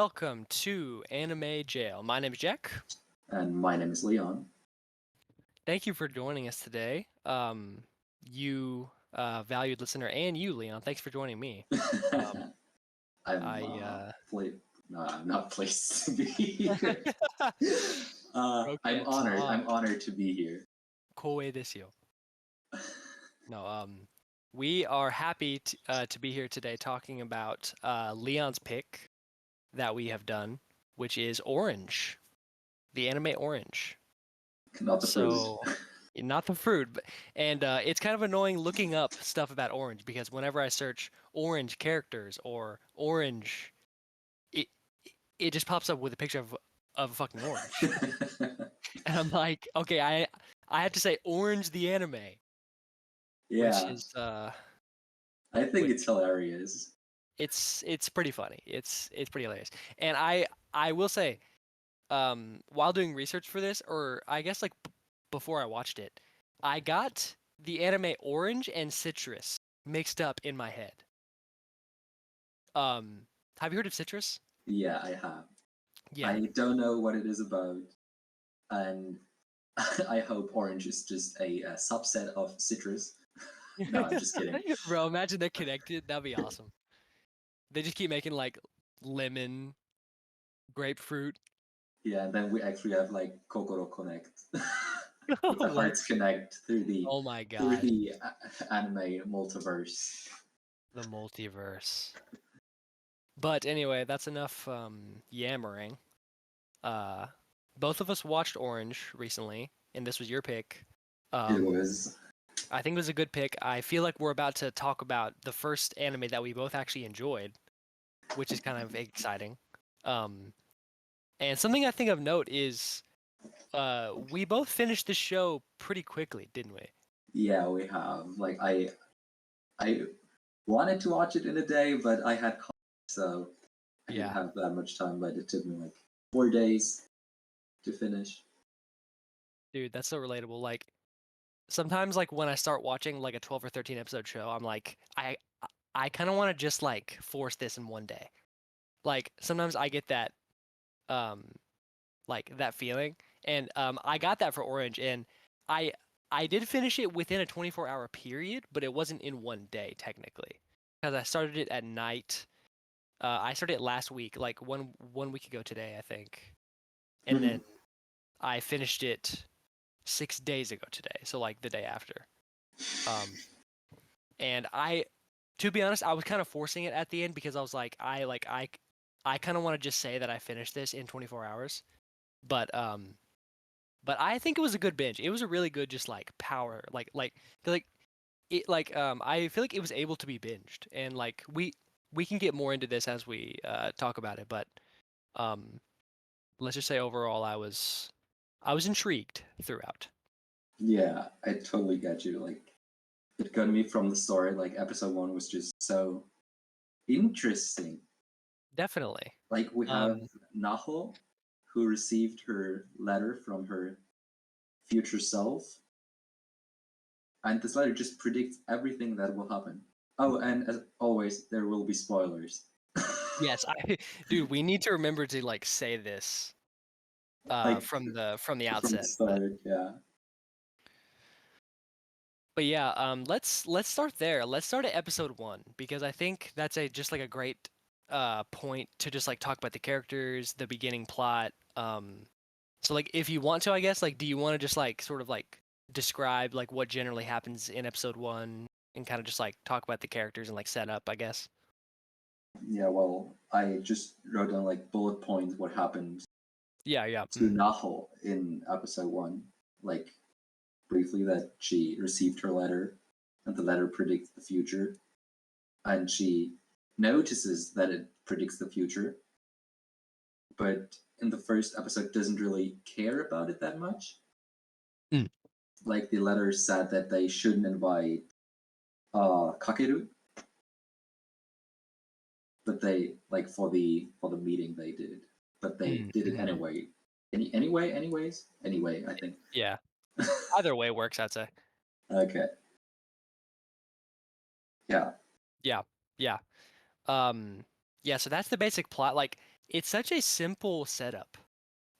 welcome to Anime Jail. My name is Jack. And my name is Leon. Thank you for joining us today. You valued listener, and you, Leon. Thanks for joining me. Um, I'm I no, I'm not pleased to be here. I'm honored. I'm Rokutan honored to be here. koe desu yo. No, we are happy to be here today talking about Leon's pick that we have done, which is Orange, the anime Orange. Not the fruit. So, not the fruit, and it's kind of annoying looking up stuff about orange because whenever I search orange characters or orange, it it just pops up with a picture of a fucking orange, and I'm like, okay, I have to say orange the anime, which Yeah, is I think which it's hilarious. it's pretty funny. It's pretty hilarious, and I will say, while doing research for this, or I guess like before I watched it, I got the anime Orange and Citrus mixed up in my head. Um, have you heard of Citrus? Yeah, I have. Yeah. I don't know what it is about, and I hope orange is just a subset of citrus. No, I'm just kidding. Bro, imagine they're connected. That'd be awesome. They just keep making like lemon, grapefruit. Yeah, and then we actually have like Kokoro Connect. The What? hearts connect through the Oh my through god. the anime multiverse. The multiverse. But anyway, that's enough yammering. Uh, both of us watched Orange recently, and this was your pick. It Um, was. I think it was a good pick. I feel like we're about to talk about the first anime that we both actually enjoyed, which is kind of exciting. Um, and something I think of note is we both finished the show pretty quickly, didn't we? Yeah, we have. Like I wanted to watch it in a day, but I had college, so I didn't Yeah. have that much time. But it took me like 4 days to finish. Dude, that's so relatable. Like sometimes like when I start watching like a 12 or 13 episode show, I'm like I kind of want to just like force this in one day. Like sometimes I get that um like that feeling. And I got that for Orange, and I I did finish it within a 24-hour period, but it wasn't in one day technically, because I started it at night. I started it last week, like one week ago today, I think, and then I finished it 6 days ago today, so like the day after. Um, and to be honest, I was kind of forcing it at the end because I was like, I kind of want to just say that I finished this in 24 hours, but I think it was a good binge. It was a really good, just like power, like it, I feel like it was able to be binged, and like we can get more into this as we talk about it, but um, let's just say overall, I was intrigued throughout. Yeah, I totally get you. Like it got me from the story. Like episode one was just so interesting. Definitely. Like we have Um, Naho, who received her letter from her future self, and this letter just predicts everything that will happen. Oh, and as always, there will be spoilers. yes, dude, we need to remember to like say this Like from the from the outset, but start, yeah. yeah, let's start there. Let's start at episode one because I think that's a just like a great point to just like talk about the characters, the beginning plot. So like if you want to, I guess, like do you want to just like sort of like describe like what generally happens in episode one and kind of just like talk about the characters and like set up, I guess. Yeah, well, I just wrote down like bullet points what happened Yeah, yeah. to Naho in episode one. Like briefly that she received her letter and the letter predicts the future and she notices that it predicts the future, but in the first episode doesn't really care about it that much. Mm. Like the letter said that they shouldn't invite Kakeru, but they like for the meeting they did, but they Mm. did it Mhm. anyway. Anyway, I think. Yeah. Either way works, I'd say. Okay. Yeah. Yeah. Yeah. Um, yeah, so that's the basic plot. Like it's such a simple setup,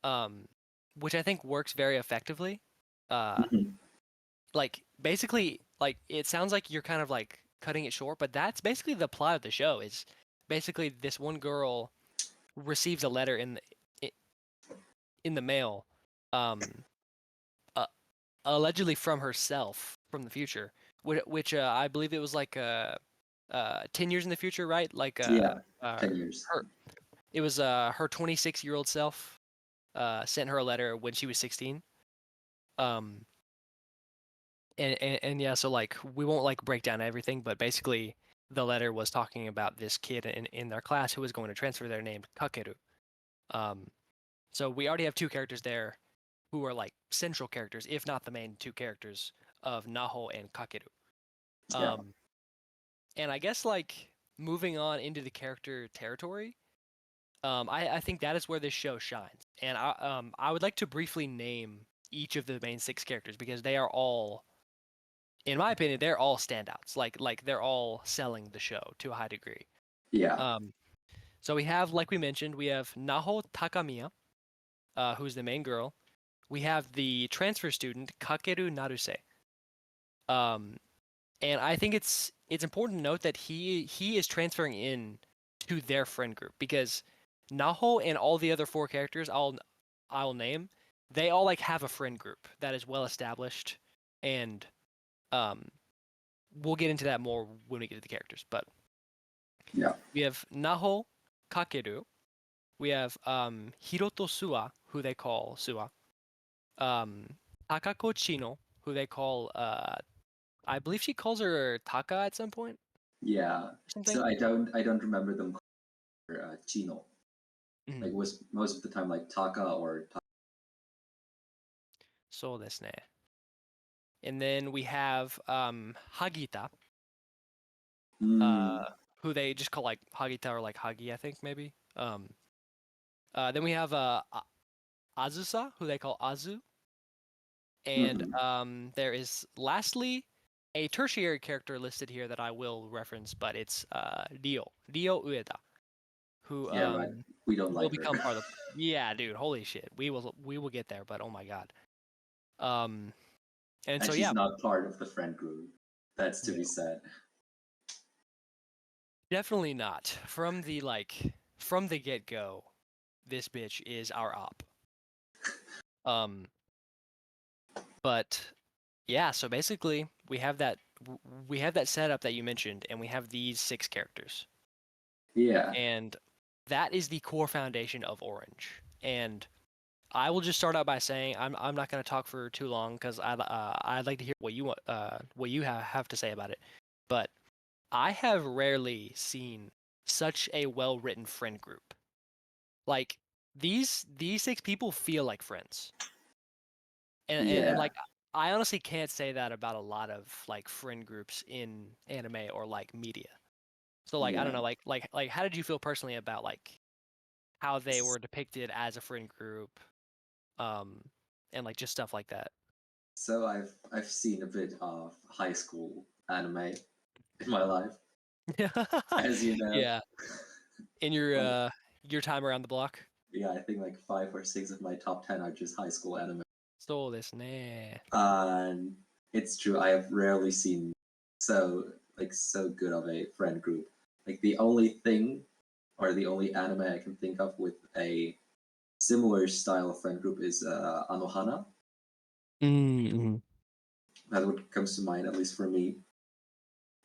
um, which I think works very effectively. Uh, Mhm. like basically, like it sounds like you're kind of like cutting it short, but that's basically the plot of the show. Is basically this one girl receives a letter in the mail, um, uh, allegedly from herself from the future, which I believe it was like 10 years in the future, right? Like Yeah, 10 years. her it was her 26-year-old self sent her a letter when she was 16. Um, and yeah, so like we won't like break down everything, but basically the letter was talking about this kid in their class who was going to transfer there named Kakeru. Um, so we already have two characters there who are like central characters, if not the main two characters of Naho and Kakeru. Yeah. Um, and I guess like moving on into the character territory, I think that is where this show shines. And I would like to briefly name each of the main six characters because they are all, in my opinion, they're all standouts. Like they're all selling the show to a high degree. Yeah. Um, so we have, like we mentioned, we have Naho Takamiya, who's the main girl. We have the transfer student Kakeru Naruse. Um, and I think it's important to note that he is transferring in to their friend group because Naho and all the other four characters I'll name, they all like have a friend group that is well established, and um, we'll get into that more when we get to the characters. But Yeah. we have Naho, Kakeru, we have Hiroto Suwa, who they call Suwa, um, Takako Chino, who they call I believe she calls her Taka at some point Yeah. or So something. I don't remember them calling her Chino. Like Mhm. it was most of the time like Taka or So desu ne. And then we have Hagita, Mm, uh, who they just call like Hagita or like Hagi, I think maybe. Then we have Azusa, who they call Azu, and mhm. there is lastly a tertiary character listed here that I will reference, but it's Rio Ueda, who Yeah, right. We don't will like her. become part of the. Yeah, dude, holy shit, we will get there, but oh my god. Um, and And so she's yeah, not part of the friend group. That's to no, be said. definitely not. From the get go, this bitch is our op. Um, but yeah, so basically we have that setup that you mentioned, and we have these six characters, Yeah. and that is the core foundation of Orange. And I will just start out by saying I'm not going to talk for too long because I'd like to hear what you have to say about it. But I have rarely seen such a well written friend group. Like these six people feel like friends, and Yeah. like I honestly can't say that about a lot of like friend groups in anime or like media. So like I don't Yeah. know, like how did you feel personally about like how they were depicted as a friend group, um, and like just stuff like that. So I've seen a bit of high school anime in my life, as you know. Yeah, in Like your time around the block. yeah, I think like 5 or 6 of my top 10 are just high school anime. So this ne. And it's true, I have rarely seen so so good of a friend group. Like the only thing or the only anime I can think of with a similar style of friend group is Anohana. Mm-hmm. That's what comes to mind, at least for me.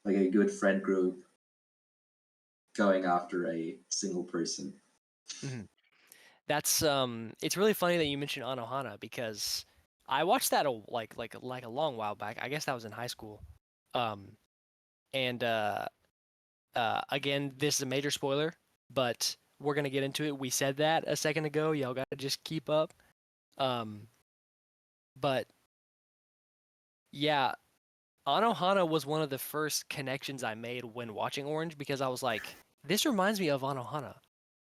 Like a good friend group going after a single person. Mm-hmm. That's it's really funny that you mentioned Anohana because I watched that like a long while back. I guess that was in high school. Um and again, this is a major spoiler, but we're gonna get into it. We said that a second ago. Y'all gotta just keep up. Um but yeah, Anohana was one of the first connections I made when watching Orange because I was like, this reminds me of Anohana.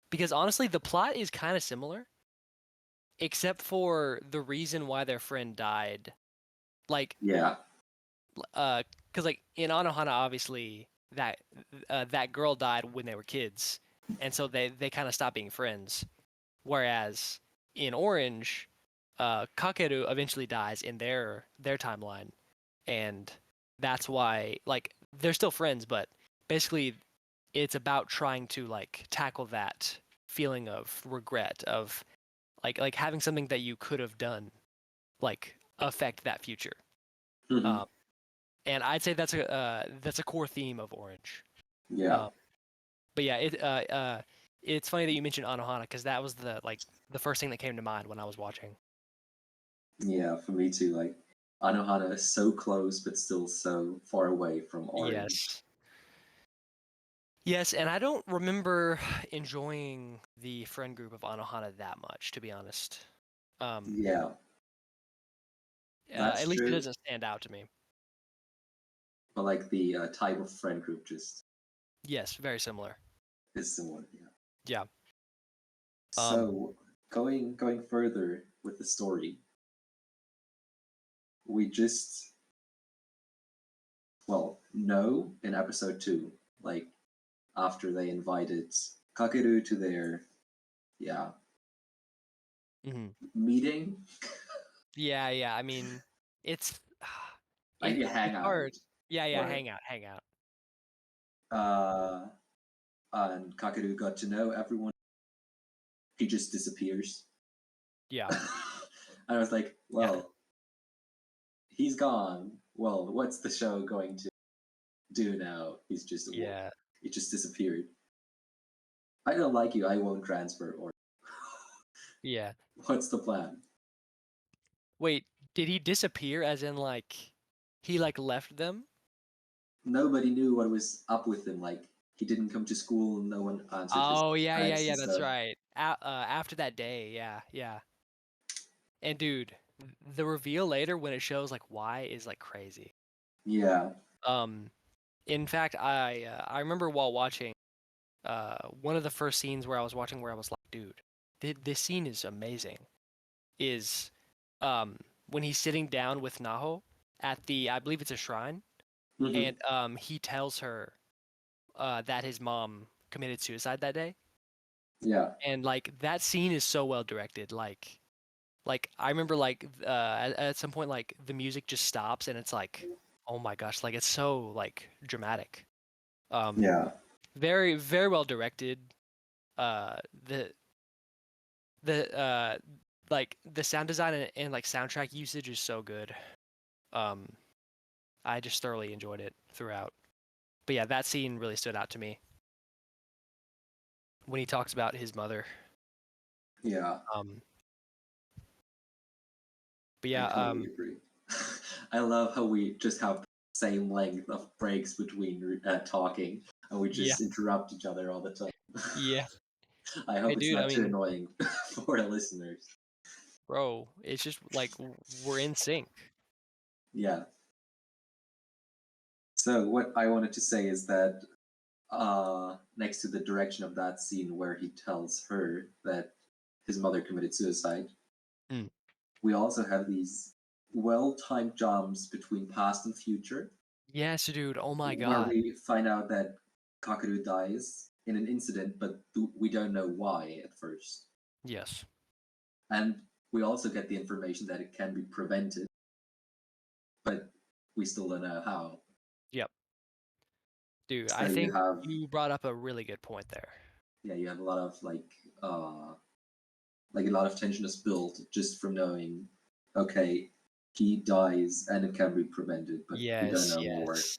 Because honestly, the plot is kind of similar, except for the reason why their friend died. Like, Yeah, because like in Anohana, obviously that that girl died when they were kids, and so they kind of stop being friends. Whereas in Orange, Kakeru eventually dies in their timeline, and that's why like they're still friends, but basically it's about trying to like tackle that feeling of regret of like having something that you could have done like affect that future. Mhm. Um, and I'd say that's a core theme of Orange. Yeah, Um, but yeah, it's funny that you mentioned Anohana because that was the first thing that came to mind when I was watching. yeah, for me too. Like Anohana is so close, but still so far away from Orange. Yes. Yes, and I don't remember enjoying the friend group of Anohana that much, to be honest. Um, Yeah, that's at least it true. doesn't stand out to me. But like the type of friend group just Yes, very similar. is similar. Yeah. Yeah. Um, So going further with the story, we just know in episode 2, like after they invited Kakeru to their yeah mhm. meeting, Yeah, yeah. I mean, it's like a it's hard. hangout, Yeah, yeah. or Hang out. uh, and Kakeru got to know everyone. He just disappears. Yeah, I was like, yeah, well, he's gone. Well, what's the show going to do now? He's just a wolf. yeah, He just disappeared. I don't like you. I won't transfer. Or yeah. what's the plan? Wait, did he disappear? As in, like, he like left them? Nobody knew what was up with him. Like he didn't come to school. No one answered his Oh, yeah, yeah, texts yeah. and That's stuff. right. After that day, yeah, yeah. And dude, the reveal later when it shows like why is like crazy. Yeah. Um, in fact, I remember while watching one of the first scenes where I was watching where I was like, dude, this scene is amazing. Is um when he's sitting down with Naho at the I believe it's a shrine, Hmm. and he tells her that his mom committed suicide that day, Yeah. and like that scene is so well directed. Like I remember like at some point like the music just stops and it's like, oh my gosh, like it's so like dramatic. Um, Yeah. very very well directed. Uh, the the like the sound design and like soundtrack usage is so good. Um, I just thoroughly enjoyed it throughout. But yeah, that scene really stood out to me when he talks about his mother. Yeah. Um, but I yeah, totally agree. I love how we just have the same length of breaks between talking, and we yeah, just interrupt each other all the time. yeah. I Hey, hope it's dude, I not too mean, annoying for the listeners. bro, it's just like we're in sync. Yeah. So what I wanted to say is that next to the direction of that scene where he tells her that his mother committed suicide, Mm. we also have these well-timed jumps between past and future, Yes, dude. Oh my where God. we find out that Kakeru dies in an incident, but we don't know why at first. Yes. And we also get the information that it can be prevented, but we still don't know how. Yep. Dude, So I you think have, you brought up a really good point there. yeah, you have a lot of like a lot of tension is built just from knowing, okay, he dies and it can be prevented, but we don't Yes, know more. yes.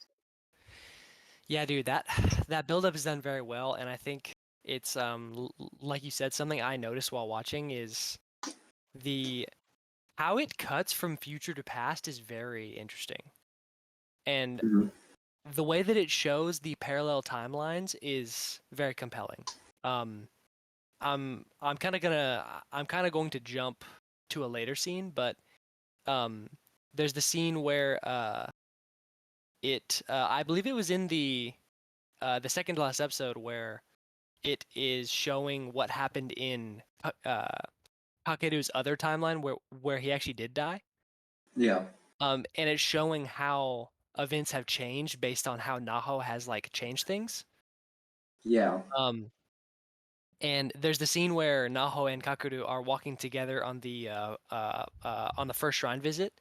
Yeah, dude, that that buildup is done very well, and I think it's like you said, something I noticed while watching is the how it cuts from future to past is very interesting. And Mhm. the way that it shows the parallel timelines is very compelling. Um, I'm kind of going to jump to a later scene, but um, there's the scene where I believe it was in the second to last episode where it is showing what happened in Kakeru's other timeline where he actually did die. Yeah, And it's showing how events have changed based on how Naho has like changed things. yeah, Um, And there's the scene where Naho and Kakeru are walking together on the first shrine visit,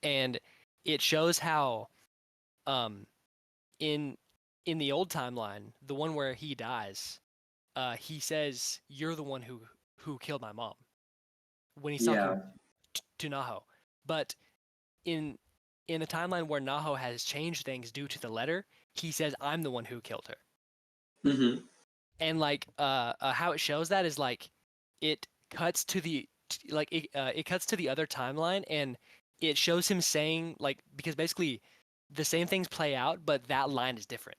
and it shows how um in in the old timeline, the one where he dies, he says, "You're the one who killed my mom," when he's talking Yeah. to Naho. But in in a timeline where Naho has changed things due to the letter, he says, "I'm the one who killed her." Mm-hmm. And like how it shows that is like it cuts to the it cuts to the other timeline, and it shows him saying, like, because basically the same things play out, but that line is different.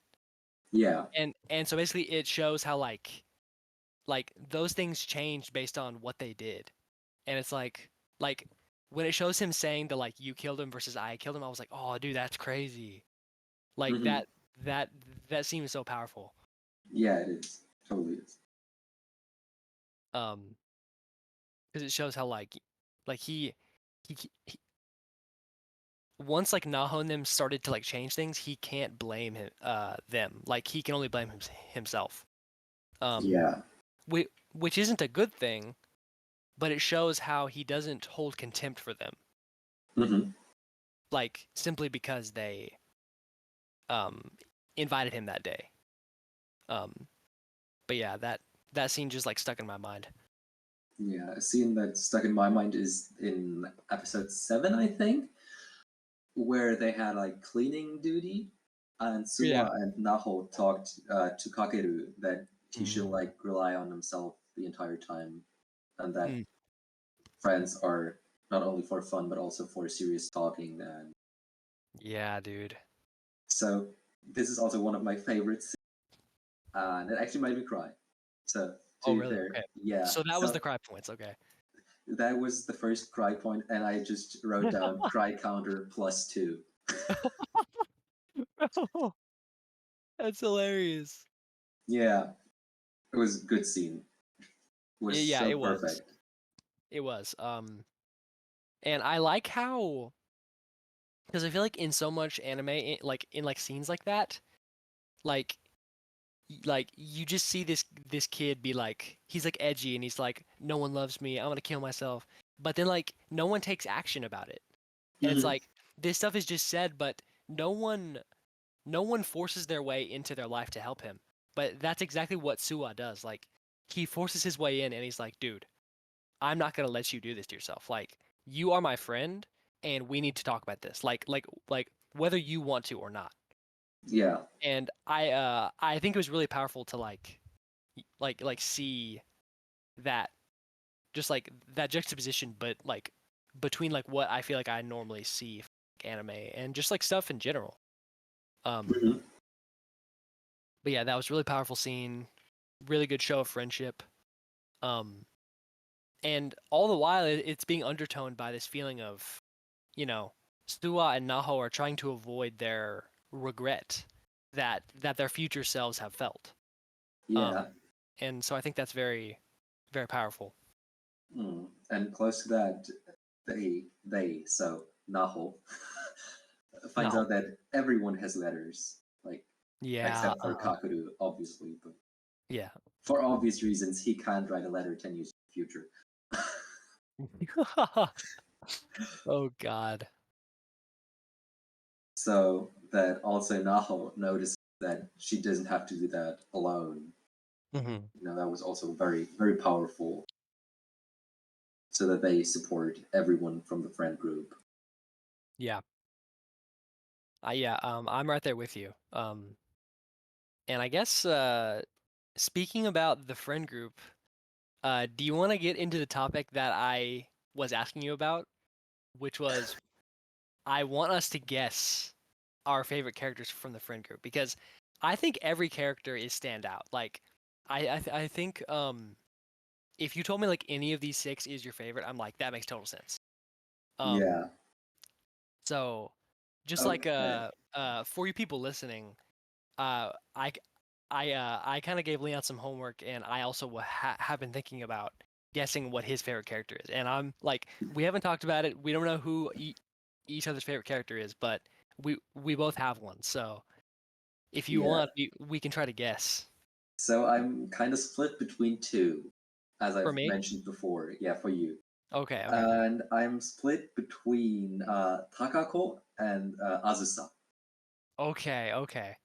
Yeah. And so basically it shows how like those things changed based on what they did. And it's like when it shows him saying the like you killed him versus I killed him, I was like, oh dude, that's crazy. Like Mm-hmm. that that seems so powerful. Yeah, it is. Totally is. Um, because it shows how like he once like Naho and them started to like change things, he can't blame them. Like he can only blame himself. Um, Yeah. which isn't a good thing, but it shows how he doesn't hold contempt for them, Mm-hmm. like simply because they um invited him that day. Um, but yeah, that scene just like stuck in my mind. Yeah. A scene that stuck in my mind is in episode 7, I think, where they had like cleaning duty, and Yeah. Suwa and Naho talked to Kakeru that he should Mm. like rely on himself the entire time, and that Mm. friends are not only for fun but also for serious talking. And Yeah, dude. so this is also one of my favorites, and it actually made me cry. So Oh, to be really? fair, Okay. yeah. So that was So the cry points. Okay. that was the first cry point, and I just wrote down cry counter +2. That's hilarious. Yeah, it was a good scene. It was Yeah, so it was. perfect. It was. And I like how, because I feel like in so much anime, like in like scenes like that, like like you just see this kid be like, he's like edgy and he's like, no one loves me, I'm gonna kill myself. But then like no one takes action about it. And it's Mhm. like this stuff is just said, but no one no one forces their way into their life to help him. But that's exactly what Suwa does. Like he forces his way in and he's like, dude, I'm not gonna let you do this to yourself. Like you are my friend and we need to talk about this. Like whether you want to or not. Yeah. And I think it was really powerful to like see that, just like that juxtaposition, but like between like what I feel like I normally see anime and just like stuff in general. Um Mhm. but yeah, that was a really powerful scene, really good show of friendship. Um and all the while it's being undertoned by this feeling of, you know, Suwa and Naho are trying to avoid their regret that their future selves have felt. Yeah. Um, and so I think that's very, very powerful. And close to that, so Naho finds No. out that everyone has letters, like Yeah. except for Kakeru, obviously, but Yeah. for obvious reasons, he can't write a letter 10 years in the future. Oh God. So that also Naho notices that she doesn't have to do that alone. Hmm. That was also very, very powerful. So that they support everyone from the friend group. Yeah. Yeah. I'm right there with you. And I guess speaking about the friend group, do you want to get into the topic that I was asking you about, which was I want us to guess our favorite characters from the friend group, because I think every character is standout. Like I think if you told me like any of these six is your favorite, I'm like that makes total sense. Um Yeah. so just like Okay. for you people listening, I I kind of gave Leon some homework, and I also have been thinking about guessing what his favorite character is. And I'm like, we haven't talked about it. We don't know who each other's favorite character is, but we both have one. So if you Yeah. want, we can try to guess. So I'm kind of split between two, as For I've me? mentioned before. Yeah, for you. Okay, okay. And I'm split between Takako and Azusa. Okay, okay.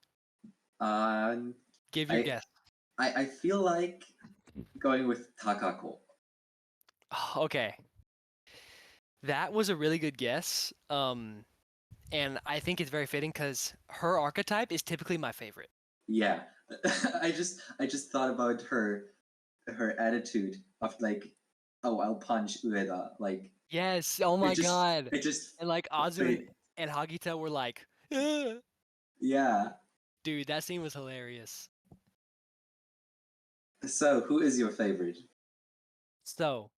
And Give your I, guess. I feel like going with Takako. Okay. That was a really good guess. And I think it's very fitting because her archetype is typically my favorite. Yeah, I just thought about her attitude of like, oh, I'll punch Ueda. Like Yes, oh it my just God. it just And like Azu fit. and Hagita were like, "Ugh." Yeah. Dude, that scene was hilarious. So who is your favorite? So,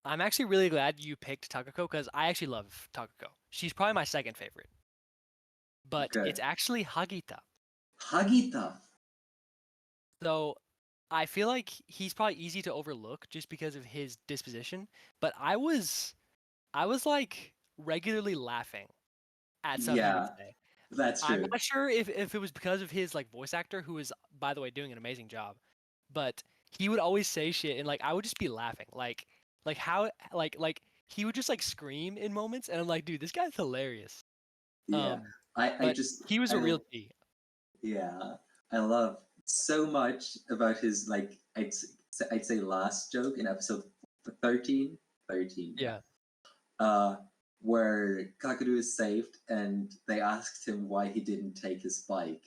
I'm actually really glad you picked Takako because I actually love Takako. She's probably my second favorite, but Okay, it's actually Hagita. Hagita. So, I feel like he's probably easy to overlook just because of his disposition, but I was like regularly laughing at stuff he would Yeah, say. that's I'm true. not sure if it was because of his like voice actor, who is by the way doing an amazing job, but he would always say shit and like I would just be laughing, like how like he would just like scream in moments, and I'm like, dude, this guy's hilarious. Yeah, Um, I but just he was a real G. yeah, I love so much about his like I'd say last joke in episode 13, 13, yeah. Yeah. Uh, where Kakadu is saved and they asked him why he didn't take his bike.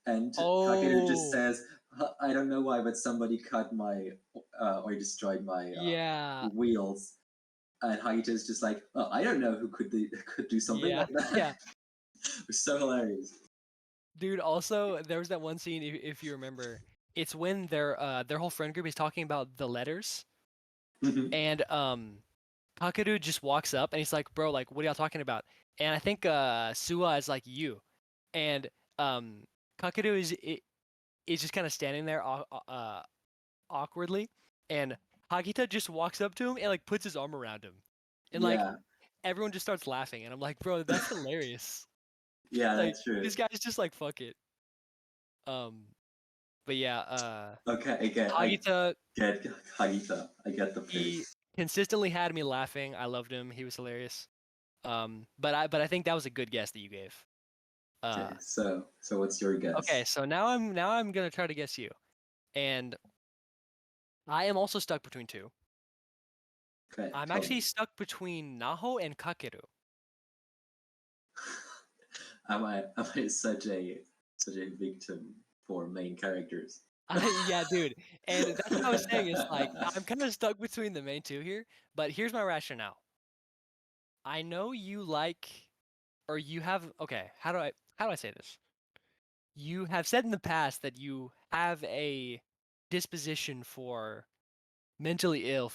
And Kakadu just Oh, says, I don't know why, but somebody cut my or destroyed my yeah, wheels. And Hagita is just like, oh, I don't know who could do something yeah, like that. yeah. It was so hilarious. Dude, also there was that one scene if you remember. It's when their whole friend group is talking about the letters, Mhm. and Kakaru just walks up and he's like, "Bro, like, what are y'all talking about?" And I think Suwa is like, "You," and Kakaru is just kind of standing there awkwardly, and Hagita just walks up to him and like puts his arm around him, and like Yeah, everyone just starts laughing, and I'm like, "Bro, that's hilarious!" yeah, Like that's true. this guy's just like, "Fuck it." Um, but yeah, Okay, I Hagita, get Hagita. I get the he face. consistently had me laughing. I loved him. He was hilarious. But I think that was a good guess that you gave. Uh, Okay, so what's your okay, guess? so now I'm gonna try to guess you, and I am also stuck between two. Okay, I'm tell me. actually stuck between Naho and Kakeru. Am I such a victim for main characters? Yeah, dude, and that's what I was saying. It's like I'm kind of stuck between the main two here, but here's my rationale. I know you like, or you have. Okay, how do I say this? You have said in the past that you have a disposition for mentally ill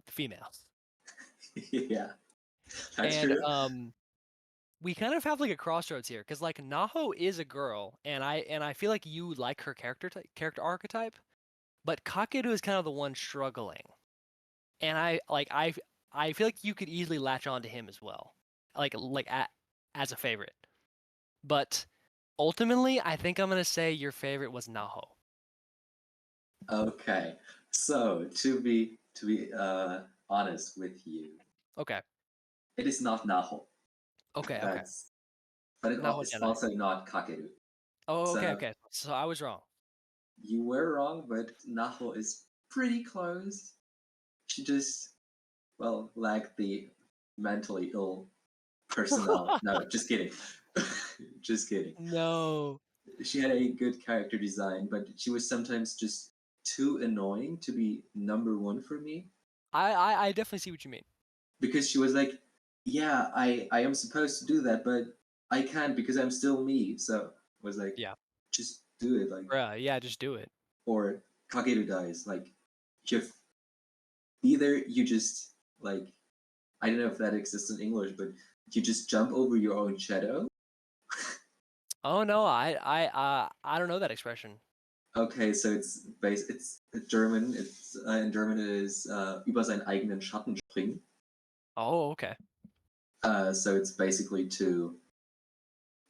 females. Yeah, that's And true. we kind of have like a crossroads here because like Naho is a girl, and I feel like you like her character archetype, but Kakeru is kind of the one struggling. And I feel like you could easily latch on to him as well. As a favorite. But ultimately, I think I'm gonna say your favorite was Naho. Okay, so to be honest with you, Okay. it is not Naho. Okay, okay. That's but Naho it's Jedi. also not Kakeru. Oh, okay, So okay. So I was wrong. you were wrong, but Naho is pretty close. She just lacked the mentally ill personnel. No, just kidding. Just kidding. No. She had a good character design, but she was sometimes just too annoying to be number one for me I definitely see what you mean. because she was like, "Yeah, I am supposed to do that, but I can't because I'm still me." So I was like, Yeah. "Just do it," like, Bruh, yeah, just do it. or Kageru dies. Like, you either you just like I don't know if that exists in English, but you just jump over your own shadow. Oh no, I don't know that expression. Okay, so it's German. It's in German it is über seinen eigenen Schatten springen. Oh, okay. So it's basically to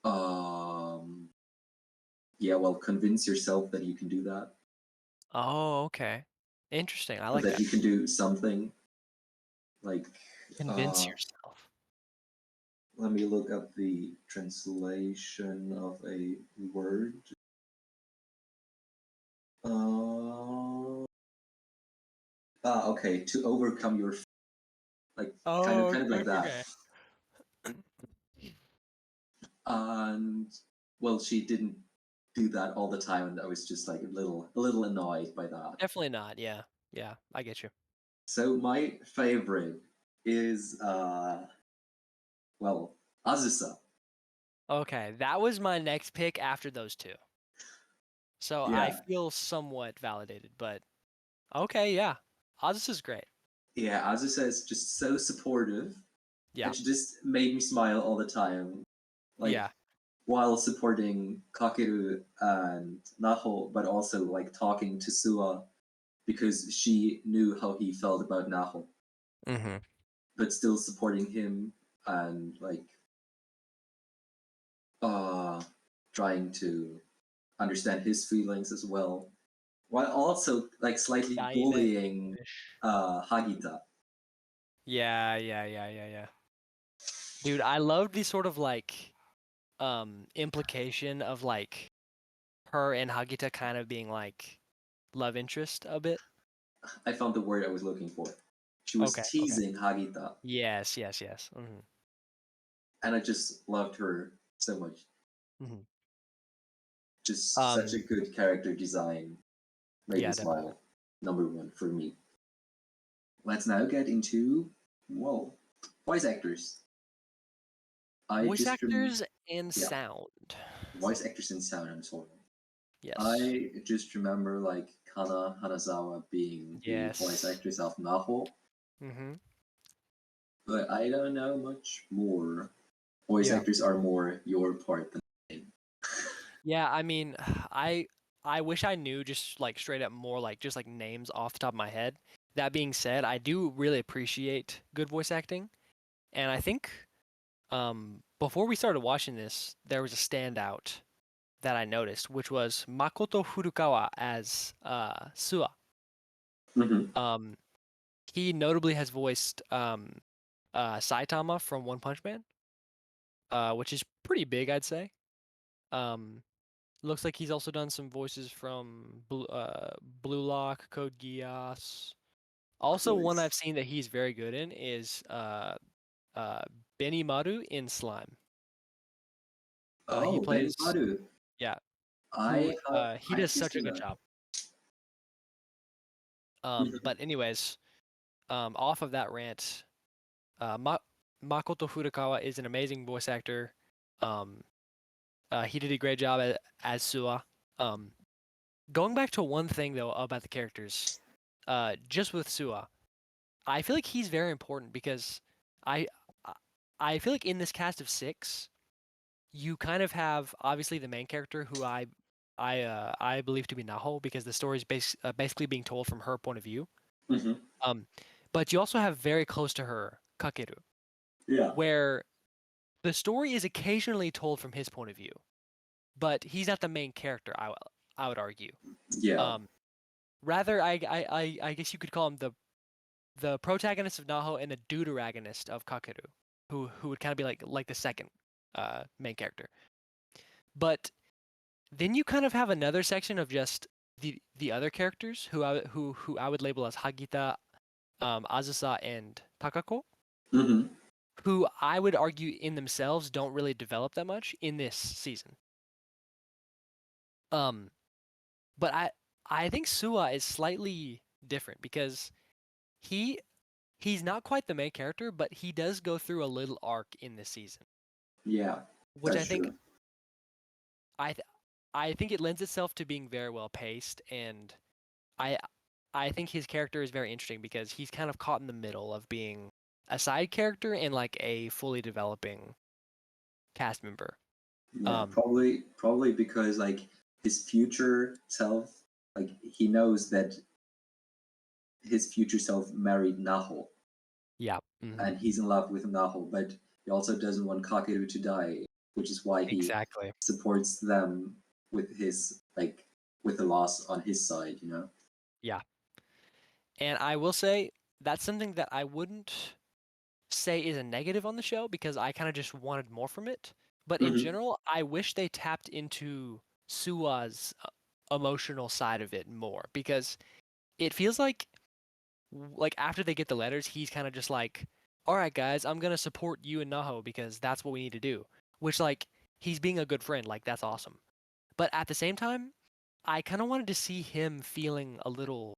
um Yeah, well, convince yourself that you can do that, Oh, okay. Interesting. I or like that that. you can do something. Like, Convince uh, yourself. let me look up the translation of a word. Uh, okay, to overcome your like Oh, kind of like that. okay. And well, she didn't do that all the time, and I was just like a little annoyed by that. Definitely not. Yeah. Yeah, I get you. So my favorite is well, Azusa. Okay, that was my next pick after those two. So I Yeah, feel somewhat validated, but okay, yeah. Ozus is great. yeah, Azusa is just so supportive, Yeah. and she just made me smile all the time. Like Yeah. while supporting Kakeru and Naho, but also like talking to Sua because she knew how he felt about Naho, Mm-hmm. but still supporting him and like uh trying to understand his feelings as well, while also like slightly Dying it in bullying English. Hagita. Yeah, yeah, yeah, yeah, yeah. Dude, I loved the sort of like implication of like her and Hagita kind of being like love interest a bit. I found the word I was looking for. She was Okay, okay. teasing Hagita, Yes, yes, yes. Mm-hmm. and I just loved her so much. Mm-hmm. Just such a good character design. Made me Yeah, definitely. smile. Number one for me. Let's now get into whoa, voice actors. I Voice just actors and yeah, sound. voice actors in sound. I'm sorry. Yes. I just remember like Kana Hanazawa being the voice Yes. actress of Naho, Mm-hmm. but I don't know much more. Voice Yeah. actors are more your part than mine. Yeah, I mean, I wish I knew just like straight up more like just like names off the top of my head. That being said, I do really appreciate good voice acting, and I think before we started watching this, there was a standout that I noticed, which was Makoto Furukawa as Sua. Mhm. Um, he notably has voiced Saitama from One Punch Man, which is pretty big, I'd say. Um, Looks like he's also done some voices from Blue Lock, Code Geass. Of Also, one course. I've seen that he's very good in is uh, Benimaru in Slime. He Oh, Benny plays, Maru. yeah, I have he does actually such a seen good that. job. Mhm. But anyways, off of that rant, Makoto Furukawa is an amazing voice actor. Um, he did a great job as Sua. Um, Going back to one thing though about the characters, just with Sua, I feel like he's very important because I I feel like in this cast of six, you kind of have obviously the main character who I believe to be Naho because the story is basically being told from her point of view. Mhm. Um, but you also have very close to her Kakeru, Yeah. where the story is occasionally told from his point of view, but he's not the main character. I would argue. Yeah. Um, Rather, I guess you could call him the protagonist of Naho and the deuteragonist of Kakeru, who would kind of be like the second main character. But then you kind of have another section of just the other characters who I would label as Hagita, Azusa, and Takako, Mhm. who I would argue in themselves don't really develop that much in this season. Um, but I think Sua is slightly different because he he's not quite the main character, but he does go through a little arc in this season, Yeah. which That's true. I th- I think it lends itself to being very well paced, and I I think his character is very interesting because he's kind of caught in the middle of being a side character and like a fully developing cast member. Yeah. Um, Probably because like his future self, like he knows that his future self married Naho, yeah, and he's in love with Naho, but he also doesn't want Kakeru to die, which is why he exactly. supports them with his with the loss on his side, you know. Yeah. And I will say that's something that I wouldn't say is a negative on the show because I kind of just wanted more from it. But in Hmm. general, I wish they tapped into Sua's emotional side of it more because it feels like after they get the letters, he's kind of just like, "All right, guys, I'm gonna support you and Naho because that's what we need to do." Which like he's being a good friend, like that's awesome. But at the same time, I kind of wanted to see him feeling a little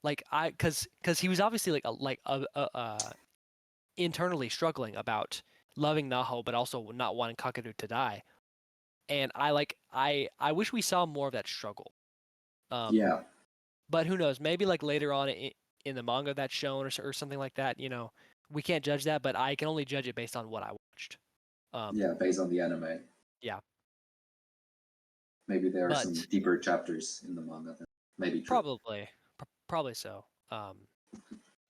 like cuz he was obviously internally struggling about loving Naho but also not wanting Kakaru to die. And I wish we saw more of that struggle. Um Yeah, but who knows? Maybe like later on in the manga that's shown or something like that, you know, we can't judge that, but I can only judge it based on what I watched. yeah, based on the anime. Yeah. Maybe there are some But deeper chapters in the manga. That may be true. probably so.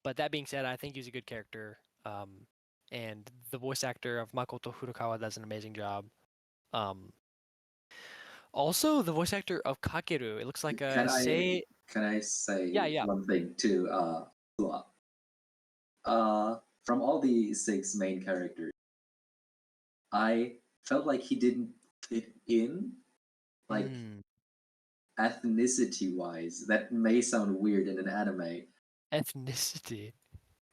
But that being said, I think he's a good character. And the voice actor of Makoto Furukawa does an amazing job. Um, Also, the voice actor of Kakeru, it looks like Can a I say. can I say Yeah, yeah. one thing to Sua? From all the six main characters, I felt like he didn't fit in, like Mm, ethnicity wise. That may sound weird in an anime. ethnicity.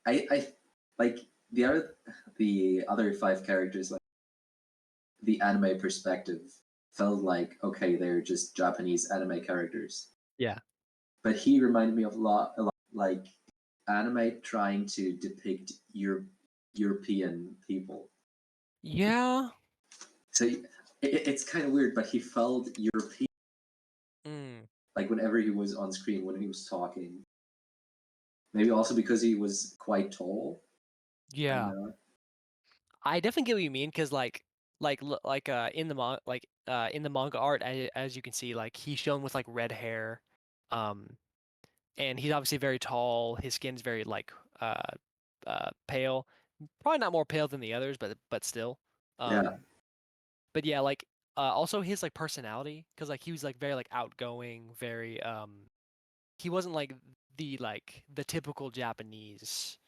I like the other five characters, like the anime perspective felt like okay, they're just Japanese anime characters. Yeah. But he reminded me of a lot like anime trying to depict European people. Yeah. So it's kind of weird, but he felt European, Mm, like whenever he was on screen, when he was talking. Maybe also because he was quite tall. I don't yeah. know. I definitely get what you mean because in the in the manga art as you can see like he's shown with like red hair, um, and he's obviously very tall. His skin's very like pale. Probably not more pale than the others, but still. Yeah, But yeah, like also his like personality, because like he was like very like outgoing, very he wasn't like the typical Japanese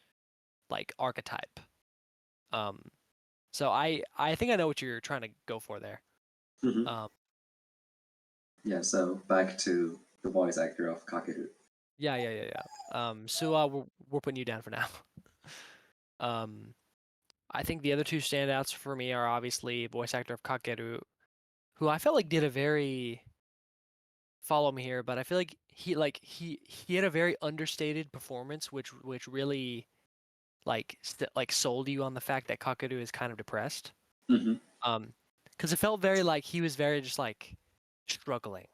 like archetype. Um, so I think I know what you're trying to go for there. hmm, Um, yeah. So back to the voice actor of Kakeru. yeah. We're putting you down for now. Um, I think the other two standouts for me are obviously voice actor of Kakeru, who I felt like did a very follow me here, but I feel like he had a very understated performance, which really like sold you on the fact that Kakaru is kind of depressed. Hmm. Because it felt very like he was very just like struggling,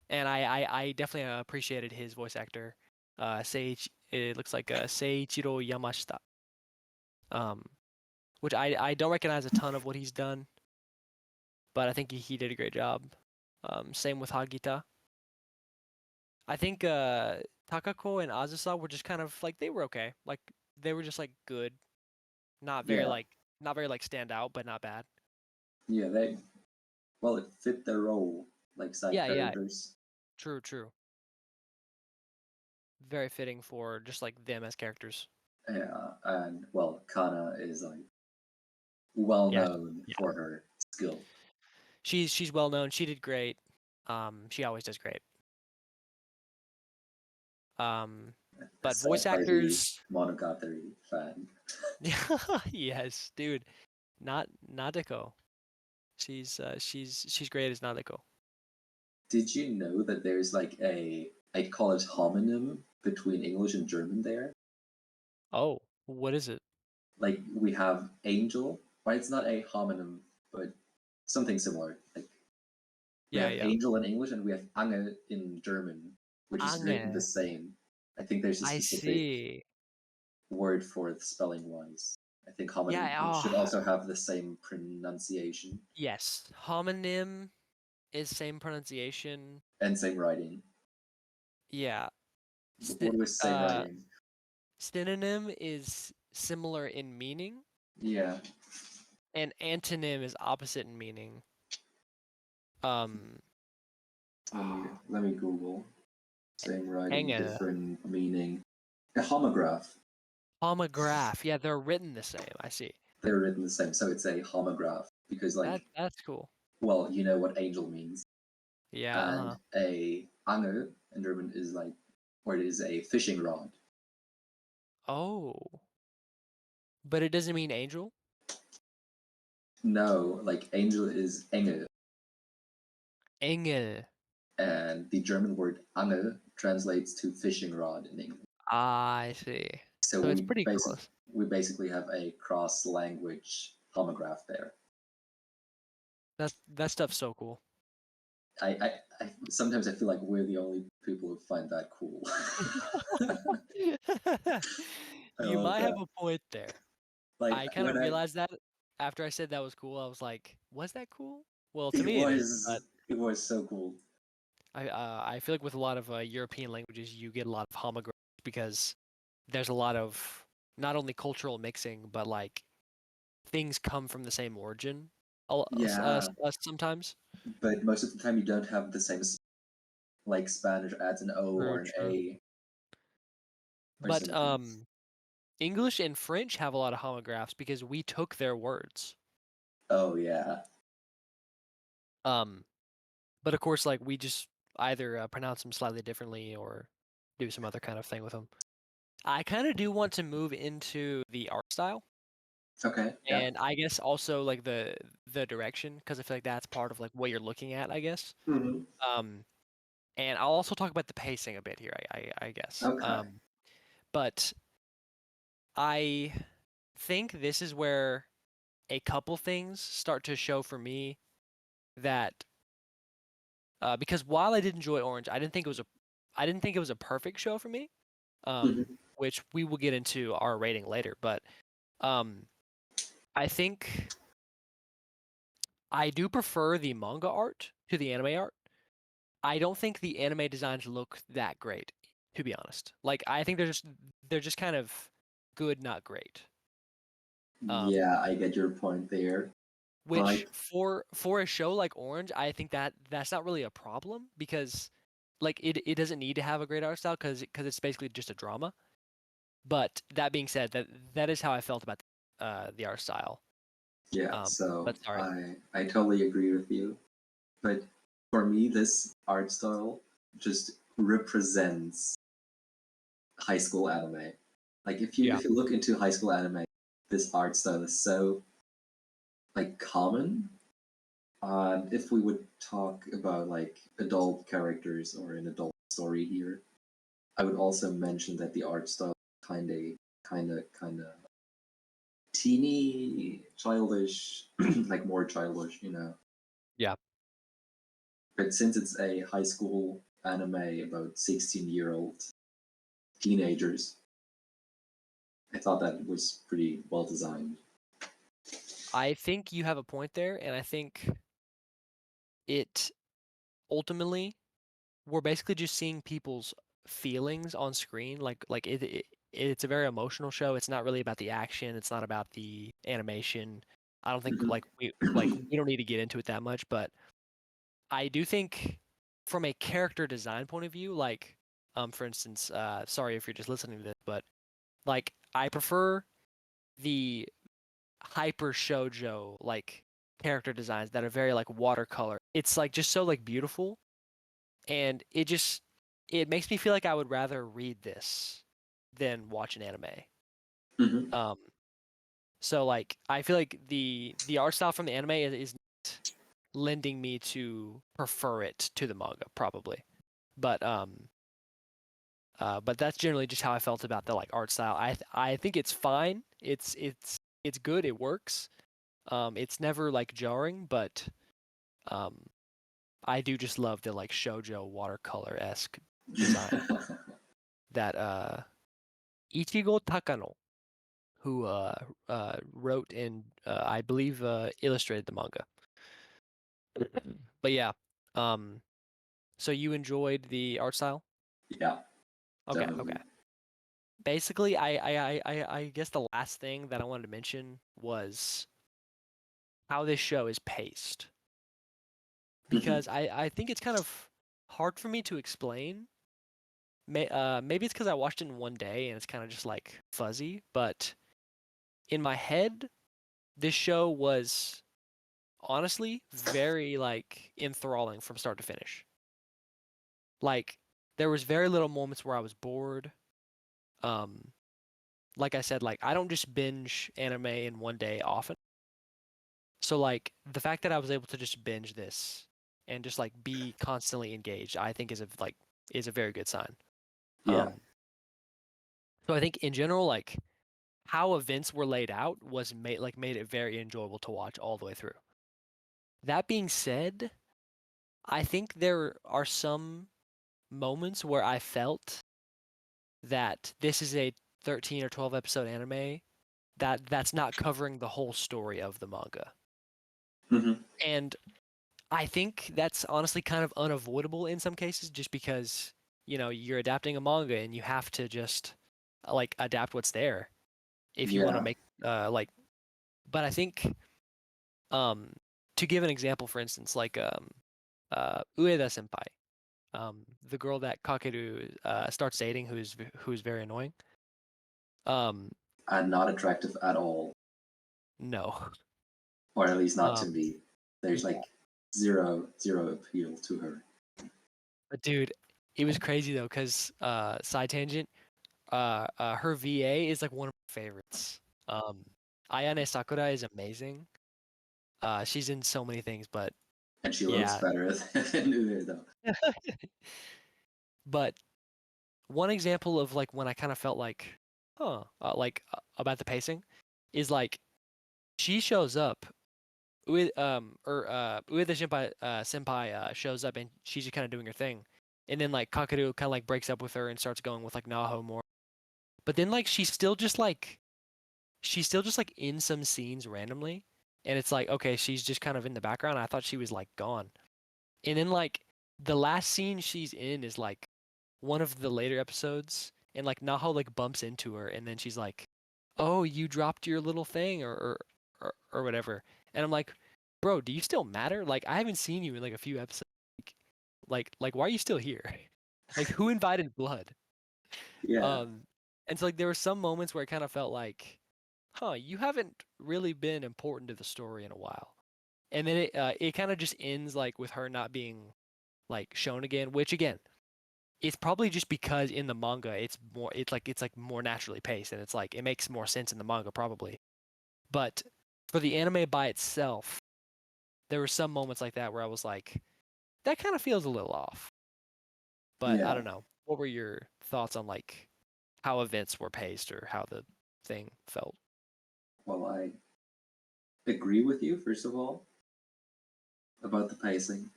and I definitely appreciated his voice actor, it looks like Seiichiro Yamashita, um, which I don't recognize a ton of what he's done, but I think he did a great job. Same with Hagita. I think Takako and Azusa were just kind of like they were okay. Like they were just like good. Not very Yeah, like not very like stand out, but not bad. yeah. They well, it fit their role like side Yeah. characters. True. Very fitting for just like them as characters. Yeah, and well, Kana is like well Yeah. known Yeah. for her skill. She's well known. She did great. She always does great. Um but voice Said by the actors Monogatari fan. yes, dude. Not Nadeko. She's great as Nadeko. Did you know that there's like I call it homonym between English and German there? Oh, what is it? Like we have angel, but it's not a homonym, but something similar. Like we have Yeah. angel in English and we have Ange in German, which is written the Ange. same. I think there's a I specific see. word for it spelling wise. I think homonym Yeah, should oh, also have the same pronunciation yes. Homonym is same pronunciation. and same writing. Yeah. What was same writing? Synonym is similar in meaning, Yeah. and antonym is opposite in meaning. Um, Let me Google. Same writing, Hang a different meaning. A homograph. homograph. Yeah, they're written the same. I see. They're written the same, so it's a homograph because, like, That's cool. well, you know what angel means, Yeah. and a Angel in German is like, or it is a fishing rod. Oh, but it doesn't mean angel. No, like angel is Engel, Engel. and the German word Angel translates to fishing rod in English. I see. So So it's pretty close. we basically have a cross language homograph there. That stuff's so cool. I sometimes I feel like we're the only people who find that cool. I You love might have that. a point there. Like I kind of when I realized that after I said that was cool. I was like, was that cool? Well, to it me it is, but was so cool. I feel like with a lot of European languages, you get a lot of homographs because there's a lot of not only cultural mixing, but like things come from the same origin. Yeah, Sometimes. but most of the time you don't have the same like Spanish adds an O True, or an true. A or But something. English and French have a lot of homographs because we took their words. Oh yeah. Um, but of course, like we just either pronounce them slightly differently or do some other kind of thing with them. I kind of do want to move into the art style, Okay. Yeah. and I guess also like the direction, because I feel like that's part of like what you're looking at, I guess. Hmm. Um, and I'll also talk about the pacing a bit here, I guess. Okay. But I think this is where a couple things start to show for me that because while I did enjoy Orange, I didn't think it was a perfect show for me. Hmm. Which we will get into our rating later, but um, I think I do prefer the manga art to the anime art. I don't think the anime designs look that great, to be honest. Like I think they're just kind of good, not great. Um, Yeah, I get your point there. which Like, for a show like Orange, I think that's not really a problem because like it doesn't need to have a great art style because it's basically just a drama. But that being said, that is how I felt about the art style. yeah, so But sorry. I totally agree with you. But for me, this art style just represents high school anime. Like Yeah. if you look into high school anime, this art style is so like common. If we would talk about like adult characters or an adult story here, I would also mention that the art style kind of teeny, childish, like more childish, you know. Yeah. But since it's a high school anime about 16-year-old teenagers, I thought that was pretty well designed. I think you have a point there, and I think it ultimately we're basically just seeing people's feelings on screen. It's a very emotional show. It's not really about the action. It's not about the animation. I don't think Mhm. we don't need to get into it that much, but I do think from a character design point of view, like for instance, sorry if you're just listening to this, but like I prefer the hyper shoujo like character designs that are very like watercolor. It's like just so like beautiful, and it makes me feel like I would rather read this than watch an anime. Mhm. Um, so like I feel like the art style from the anime is not lending me to prefer it to the manga probably, but but that's generally just how I felt about the like art style. I think it's fine. It's good. It works. It's never like jarring, but um, I do just love the like shoujo watercolor esque design that Ichigo Takano, who wrote and I believe illustrated the manga. But yeah, um, so you enjoyed the art style? Yeah, Okay, definitely. okay. Basically, I guess the last thing that I wanted to mention was how this show is paced Mhm. because I think it's kind of hard for me to explain. Maybe it's because I watched it in one day and it's kind of just like fuzzy, but in my head, this show was honestly very like enthralling from start to finish. Like there was very little moments where I was bored. Um, like I said, like I don't just binge anime in one day often. So like the fact that I was able to just binge this and just like be constantly engaged, I think is a very good sign. Yeah. So I think in general, like how events were laid out was made it very enjoyable to watch all the way through. That being said, I think there are some moments where I felt that this is a 13 or 12 episode anime that's not covering the whole story of the manga. Hmm. And I think that's honestly kind of unavoidable in some cases just because, you're adapting a manga and you have to just like adapt what's there if you want to Yeah. make like but I think um to give an example for instance like Ueda senpai, the girl that Kakeru starts dating who's very annoying. Um And not attractive at all, no. or at least not to Um me. There's yeah. like zero appeal to her. But dude, it was crazy though cuz side tangent, her VA is like one of my favorites. Ayane Sakura is amazing. She's in so many things, but And she looks yeah. better than Uwe, though. But one example of like when I kind of felt like, about the pacing, is like she shows up with Ueda senpai shows up and she's just kind of doing her thing, and then like Kakeru kind of like breaks up with her and starts going with like Naho more. But then like she's still just like in some scenes randomly, and it's like okay, she's just kind of in the background. I thought she was like gone, and then like the last scene she's in is like one of the later episodes, and like Naho like bumps into her, and then she's like, "Oh, you dropped your little thing," or whatever, and I'm like, "Bro, do you still matter? Like I haven't seen you in like a few episodes. Like why are you still here? Like who invited blood?" Yeah. Um, and so like there were some moments where it kind of felt like, "Huh, you haven't really been important to the story in a while." And then it kind of just ends like with her not being like shown again, which again, it's probably just because in the manga it's like more naturally paced and it's like it makes more sense in the manga probably. But for the anime by itself, there were some moments like that where I was like, that kind of feels a little off. But I Yeah. don't know. What were your thoughts on like how events were paced or how the thing felt? Well, I agree with you, first of all, about the pacing.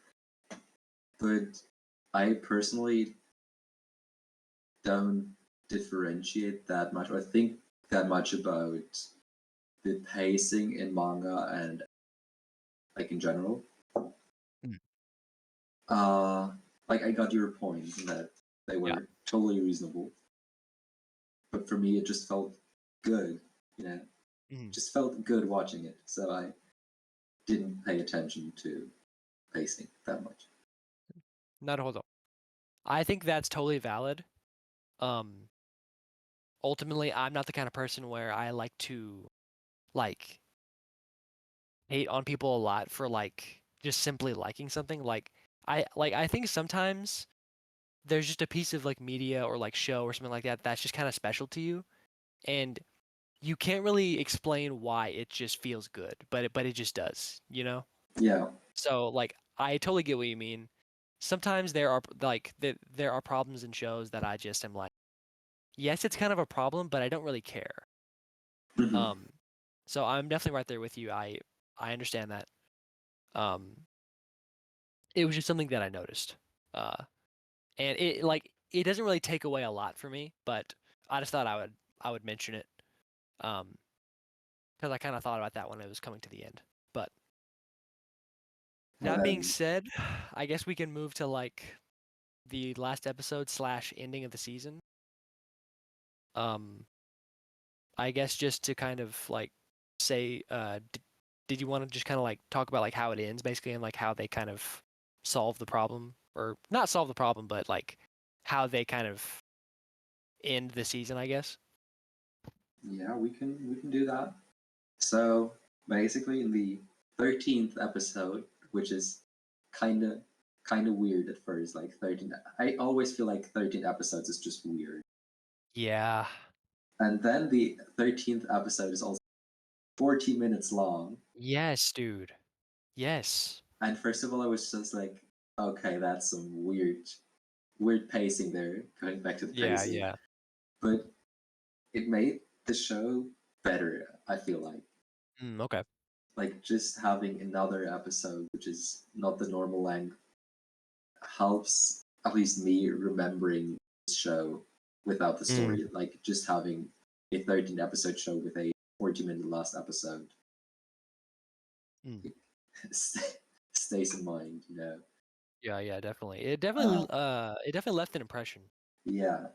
But I personally don't differentiate that much, or think that much about the pacing in manga and like in general. Mm. Uh, like I got your point in that they Yeah. were totally reasonable, but for me it just felt good, you know, Mm. just felt good watching it. So I didn't pay attention to pacing that much. Not hold on. I think that's totally valid. Um, Ultimately, I'm not the kind of person where I like to like hate on people a lot for like just simply liking something. I think sometimes there's just a piece of like media or like show or something like that that's just kind of special to you, and you can't really explain why it just feels good, but it just does, you know? Yeah, So like I totally get what you mean. Sometimes there are problems in shows that I just am like, yes, it's kind of a problem, but I don't really care. hmm, Um, so I'm definitely right there with you. I understand that. Um, it was just something that I noticed. Uh, and it doesn't really take away a lot for me, but I just thought I would mention it. Because I kind of thought about that when it was coming to the end. But well that being then, said, I guess we can move to like the last episode slash ending of the season. Um, I guess just to kind of like say, did you want to just kind of like talk about like how it ends basically and like how they kind of solve the problem or not solve the problem, but like how they kind of end the season, I guess. Yeah, we can do that. So basically, in the 13th episode, which is kind of weird at first, like 13. I always feel like 13 episodes is just weird. Yeah. And then the 13th episode is also 14 minutes long. Yes, dude. Yes. And first of all, I was just like, okay, that's some weird pacing there, going back to the Yeah, pacing. yeah. But it made the show better, I feel like. Okay. Like just having another episode, which is not the normal length, helps at least me remembering the show without the story. Like just having a 13 episode show with a 40-minute last episode Mm. stays in mind, you know. Yeah, yeah, definitely. It Uh, definitely left an impression. yeah.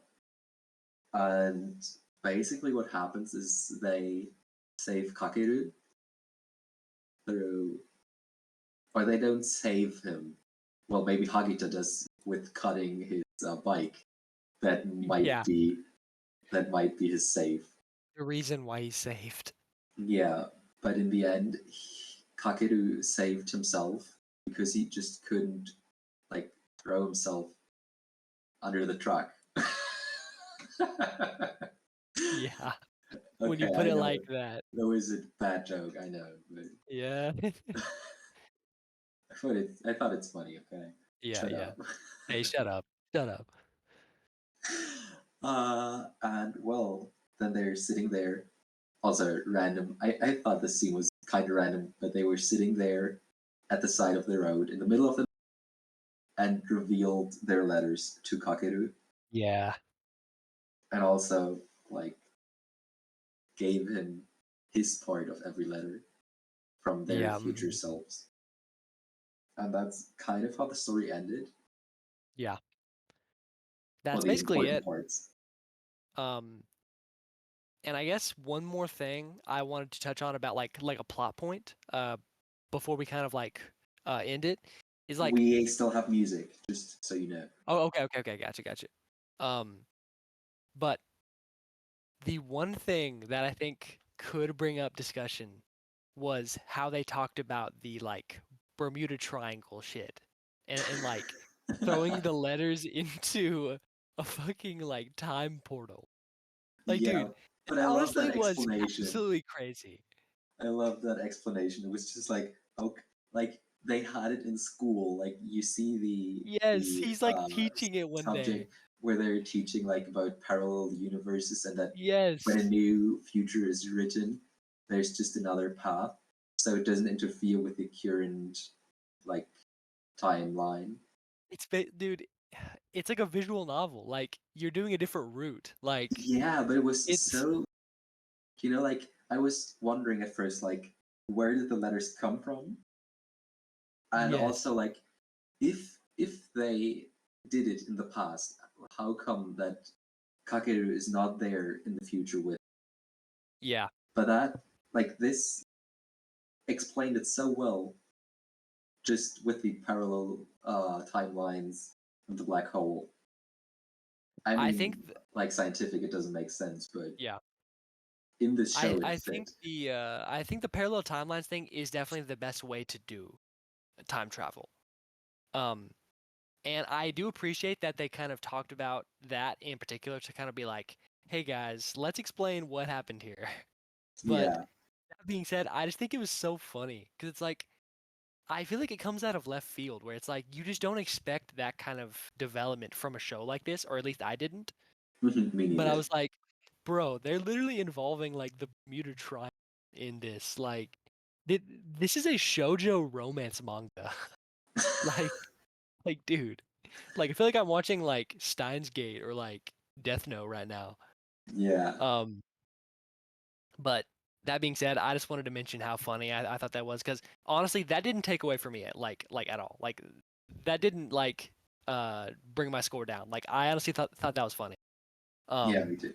And basically what happens is they save Kakeru through, or they don't save him. Well, maybe Hagita does with cutting his bike. That Yeah. might be his save. The reason why he's saved. Yeah, but in the end, Kakeru saved himself because he just couldn't like throw himself under the truck. Yeah. When you Okay, put I it know like that. that was a bad joke. I know, but Yeah. I thought it's funny. Okay, Yeah, shut yeah. up. Hey, shut up. Shut up. And well, then they're sitting there. Also random. I thought this scene was kind of random, but they were sitting there at the side of the road in the middle of the and revealed their letters to Kakeru, Yeah. and also like gave him his part of every letter from their Yeah. future selves. And that's kind of how the story ended. Yeah. Well, That's the basically important it. parts. Um, and I guess one more thing I wanted to touch on about like a plot point, before we kind of like end it, is like, We still have music, just so you know. oh, okay, gotcha. Um, but the one thing that I think could bring up discussion was how they talked about the like Bermuda Triangle shit, and like throwing the letters into a fucking like time portal. Like, Yeah, dude, but I love honestly that was explanation. absolutely crazy. I love that explanation. It was just like, okay, like they had it in school. Like you see Yes, the he's like teaching it one day. subject where they're teaching like about parallel universes and that when a Yes. new future is written, there's just another path, so it doesn't interfere with the current like timeline. Dude, it's like a visual novel. Like you're doing a different route. Like Yeah, but it was it's so like I was wondering at first like where did the letters come from, and yes. also like if they did it in the past, how come that Kakeru is not there in the future with? Yeah. But that like this explained it so well, just with the parallel timelines of the black hole. I I think mean, like scientific, it doesn't make sense, but yeah. in this show, it I fit. think the parallel timelines thing is definitely the best way to do time travel. Um and I do appreciate that they kind of talked about that in particular to kind of be like, "Hey guys, let's explain what happened here." But Yeah. that being said, I just think it was so funny because it's like I feel like it comes out of left field where it's like you just don't expect that kind of development from a show like this, or at least I didn't. Me But I neither. was like, bro, they're literally involving like the Bermuda Triangle in this. Like, this is a shoujo romance manga. like, dude, like I feel like I'm watching like Steins Gate or like Death Note right now. Yeah. Um, but that being said, I just wanted to mention how funny I thought that was because honestly, that didn't take away from me like at all. Like, that didn't like bring my score down. Like, I honestly thought that was funny. Yeah, Um, me too.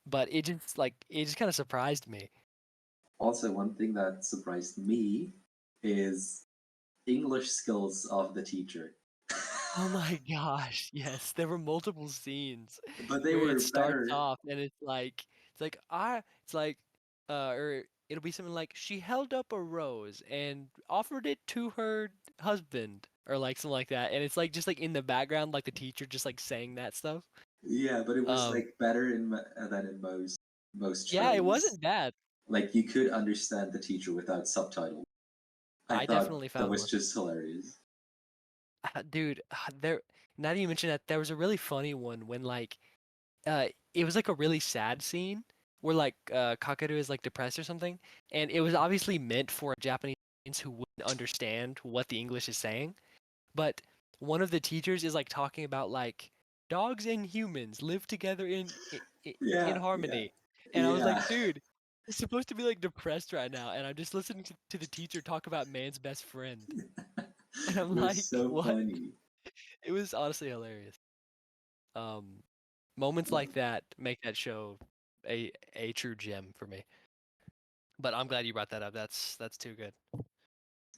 but it just kind of surprised me. Also, one thing that surprised me is English skills of the teacher. Oh my gosh, yes, there were multiple scenes But they where it were starts better. off and it's like or it'll be something like she held up a rose and offered it to her husband or like something like that, and it's like just like in the background like the teacher just like saying that stuff. Yeah, but it was Um like better than in most yeah, it shows. wasn't bad. Like you could understand the teacher without subtitles. I I thought definitely that found was one. just hilarious. Dude, there now that you mention that there was a really funny one when like it was like a really sad scene where like Kakaru is like depressed or something, and it was obviously meant for a Japanese audience who wouldn't understand what the English is saying. But one of the teachers is like talking about like dogs and humans live together in Yeah, yeah, harmony, and I was yeah. like, dude, you're supposed to be like depressed right now, and I'm just listening to the teacher talk about man's best friend, and It I'm was like, so what? funny. It was honestly hilarious. Um, Moments like that make that show a true gem for me. But I'm glad you brought that up. That's too good.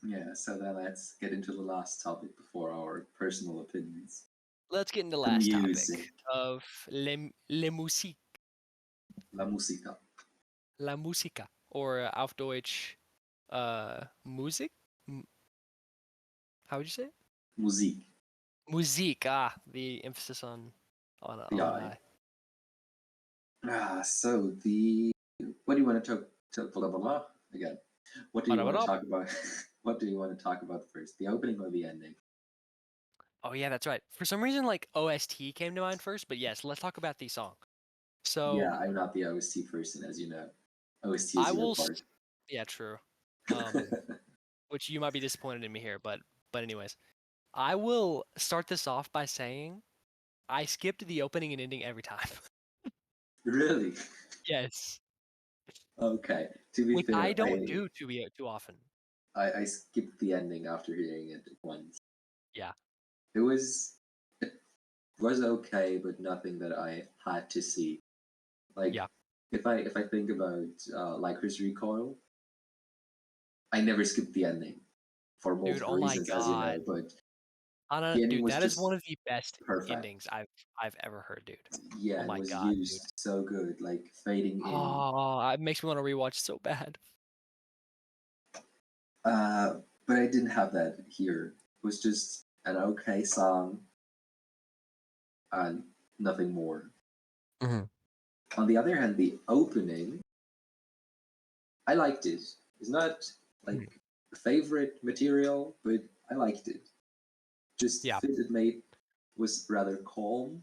Yeah, so then let's get into the last topic before our personal opinions. Let's get into The last music, topic of le musique, la música, la música, or auf Deutsch, Musik. How would you say it? Musik, Musik. Ah, the emphasis the on an I. I. So the what do you want to talk blah blah blah again? What do you want to Ba-da-ba-da. talk about? What do you want to talk about first? The opening or the ending? Oh yeah, that's right. For some reason, like OST came to mind first, but yes, let's talk about the song. So Yeah, I'm not the OST person, as you know. OST is I your will. part. Yeah, true. Which you might be disappointed in me here, but anyways, I will start this off by saying I skipped the opening and ending every time. Really? Yes, Okay. To be which I fair, don't do too often. I skipped the ending after hearing it once. Yeah, It was okay, but nothing that I had to see. Like yeah, if I think about Lycra's Recoil, I never skipped the ending for dude. multiple Oh my reasons, as you know. god, But Anna, the ending dude, was that is one just of the best perfect. endings I've ever heard, dude. Yeah, Oh it my was god, dude. used so good, like fading in. Oh, it makes me want to rewatch so bad. Uh, but I didn't have that here. It was just an okay song and nothing more. Hmm. On the other hand, the opening, I liked it. It's not like favorite material, but I liked it. Just Yeah, fitted mate was rather calm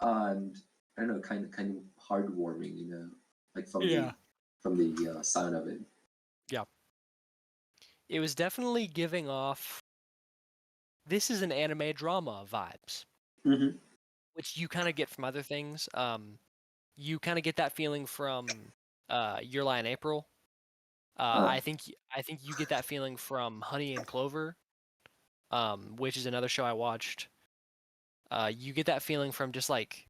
and I don't know, kind of heartwarming, like yeah, from the sound of it. yeah. It was definitely giving off this is an anime drama vibes, Hmm. which you kind of get from other things. You kind of get that feeling from Your Lie in April. Oh, I think you get that feeling from Honey and Clover, which is another show I watched. You get that feeling from just like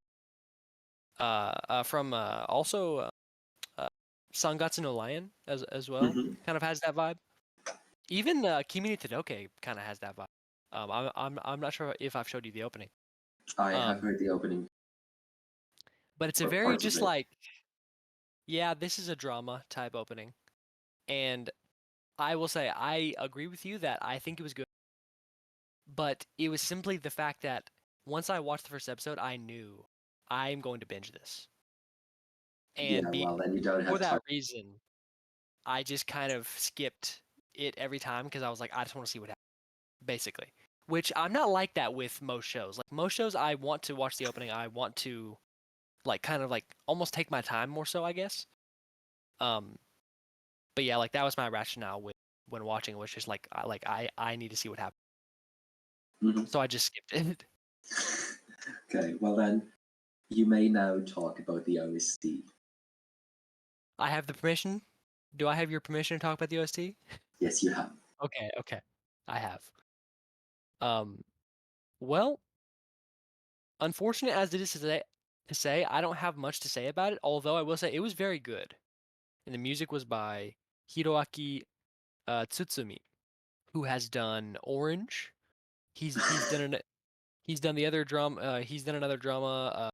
from also uh, Sangatsu no Lion as well. hmm. Kind of has that vibe. Even Kimi ni Todoke kind of has that vibe. I'm not sure if I've showed you the opening. I have Um, heard the opening but it's a or very parts of just it. like yeah, this is a drama type opening, and I will say I agree with you that I think it was good, but it was simply the fact that once I watched the first episode, I knew I'm going to binge this, and Yeah, well, then you don't for have time. that reason, I just kind of skipped it every time because I was like, I just want to see what happens, basically. Which I'm not like that with most shows. Like most shows, I want to watch the opening. I want to like kind of like almost take my time more so, I guess. Um, but yeah, like that was my rationale with when watching it was just like I need to see what happens. Hmm. So I just skipped it. Okay, well then you may now talk about the OST. I have the permission. Do I have your permission to talk about the OST? Yes, you have. Okay, okay. I have. Um, well, unfortunate as it is to say, I don't have much to say about it, although I will say it was very good. And the music was by Hiroaki Tsutsumi, who has done Orange, He's done the other drama. He's done another drama,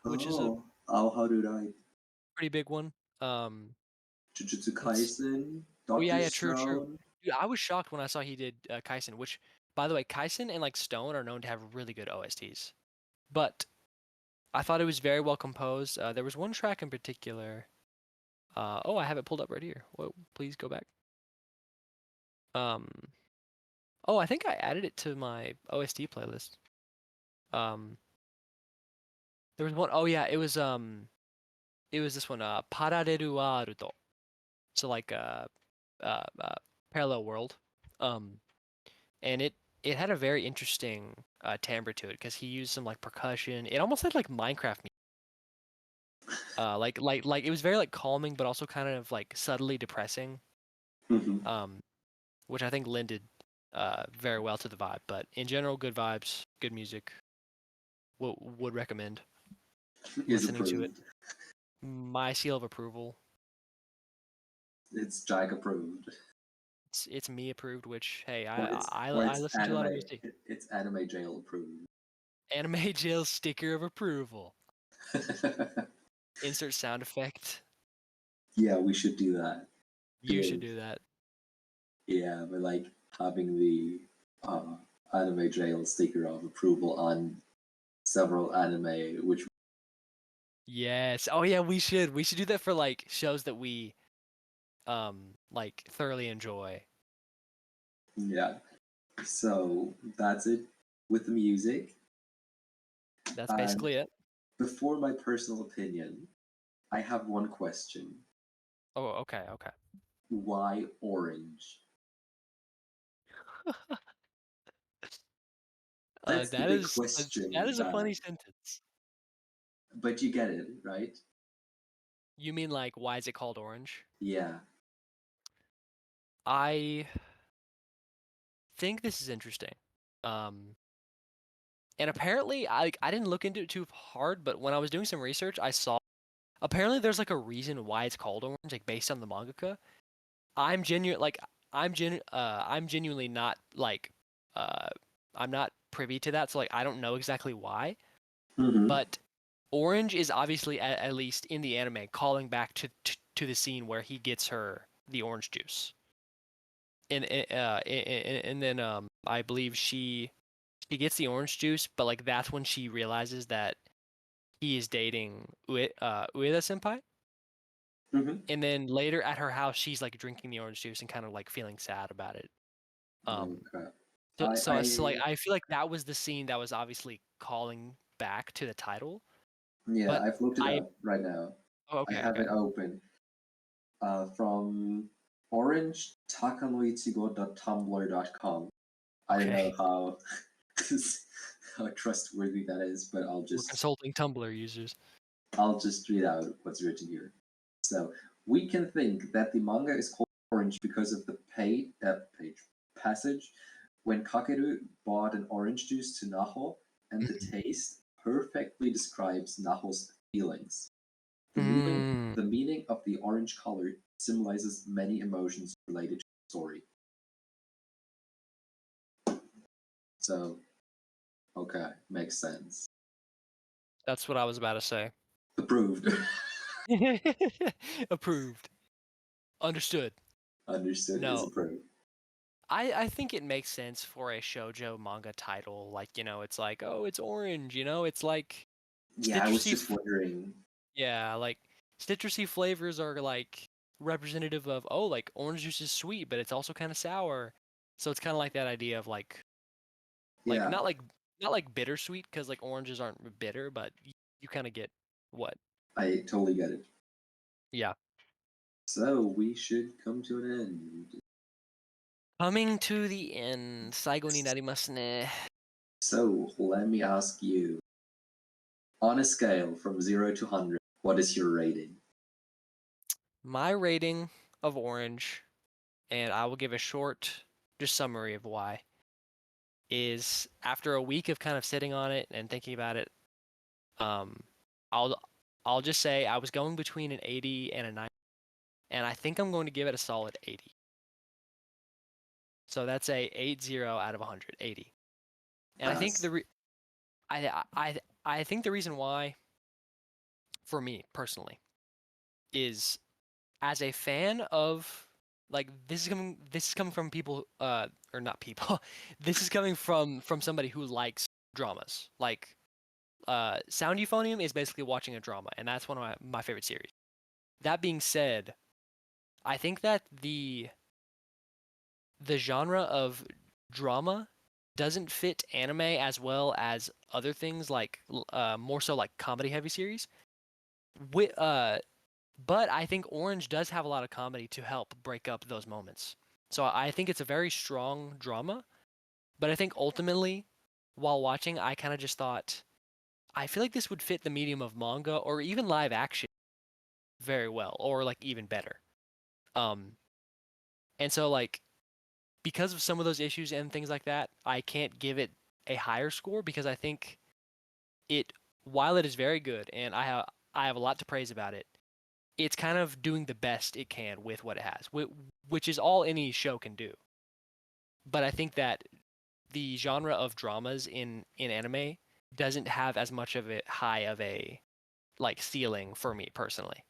which is a Oh, how did I? pretty big one. Jujutsu Let's. Kaisen, Oh yeah, Doctor yeah, true, true. Stone. Dude, I was shocked when I saw he did Kaisen, which, by the way, Kaisen and like Stone are known to have really good OSTs. But I thought it was very well composed. There was one track in particular. Oh, I have it pulled up right here. Whoa, please go back. Um, oh, I think I added it to my OST playlist. Um, there was one. Oh yeah, it was this one. Parareru Warudo. So like parallel world. Um, and it had a very interesting timbre to it because he used some like percussion. It almost had like Minecraft music. Like it was very like calming, but also kind of like subtly depressing. Mhm. Which I think lended very well to the vibe. But in general, good vibes, good music. Would recommend Is listening to it. approved. My seal of approval. It's Jack approved. It's me approved. Which hey, Or I it's listen to a lot of anime. OST. It's anime jail approved. Anime jail sticker of approval. Insert sound effect. Yeah, we should do that. You should do that. Yeah, but like having the anime jail sticker of approval on several anime, which Yes. Oh yeah, we should. We should do that for like shows that we like thoroughly enjoy. yeah. So that's it with the music. That's And basically it. before my personal opinion, I have one question. Oh, okay, okay. Why orange? That's the big That question is a that, funny sentence. but you get it, right? You mean like why is it called orange? Yeah. I think this is interesting. Um, and apparently I didn't look into it too hard, but when I was doing some research, I saw apparently there's like a reason why it's called orange, like based on the mangaka. I'm genuine like I'm genuinely not like uh I'm not privy to that, so like I don't know exactly why. Mm-hmm. But orange is obviously at least in the anime calling back to the scene where he gets her the orange juice. And then I believe she gets the orange juice, but like that's when she realizes that he is dating Ueda senpai. Mm-hmm. And then later at her house, she's like drinking the orange juice and kind of like feeling sad about it. Um, Okay. so like I I feel like that was the scene that was obviously calling back to the title. yeah, But I've looked it I up right now. oh, I okay, have okay. it open. From orange takanoichigo.tumblr.com. I don't know Okay. how how trustworthy that is, but We're consulting Tumblr users. I'll just read out what's written here. So we can think that the manga is called Orange because of the page passage when Kakeru bought an orange juice to Naho, and the taste perfectly describes Naho's feelings. The meaning, Mm, the meaning of the orange color symbolizes many emotions related to the story. So, okay, makes sense. that's what I was about to say. Approved. Approved. Understood. Understood is No, approved. I think it makes sense for a shoujo manga title. Like, it's like, oh, it's orange, it's like Yeah, I was citrusy just wondering. yeah, like citrusy flavors are like representative of oh, like orange juice is sweet, but it's also kind of sour. So it's kind of like that idea of like Yeah, not like bittersweet because like oranges aren't bitter, but you kind of get what? I totally get it. Yeah. So we should come to an end. Coming to the end, 最後になりますね. So let me ask you, on a scale from 0 to 100, what is your rating? My rating of orange, and I will give a short just summary of why, is after a week of kind of sitting on it and thinking about it, um, I'll I'll just say I was going between an 80 and a 90, and I think I'm going to give it a solid 80. So that's a 80 out of 100, 80. And I think I think the reason why, for me personally, is as a fan of like this is coming from people or not people this is coming from somebody who likes dramas. Like Sound Euphonium is basically watching a drama, and that's one of my favorite series. That being said, I think that the genre of drama doesn't fit anime as well as other things, like more so like comedy heavy series. Wi- uh, but I think Orange does have a lot of comedy to help break up those moments. So I think it's a very strong drama, but I think ultimately, while watching, I kind of just thought, I feel like this would fit the medium of manga or even live action very well, or like even better. Um, and so like because of some of those issues and things like that, I can't give it a higher score because I think it, while it is very good and I have a lot to praise about it, it's kind of doing the best it can with what it has, which is all any show can do. But I think that the genre of dramas in anime doesn't have as much of it high of a like ceiling for me personally.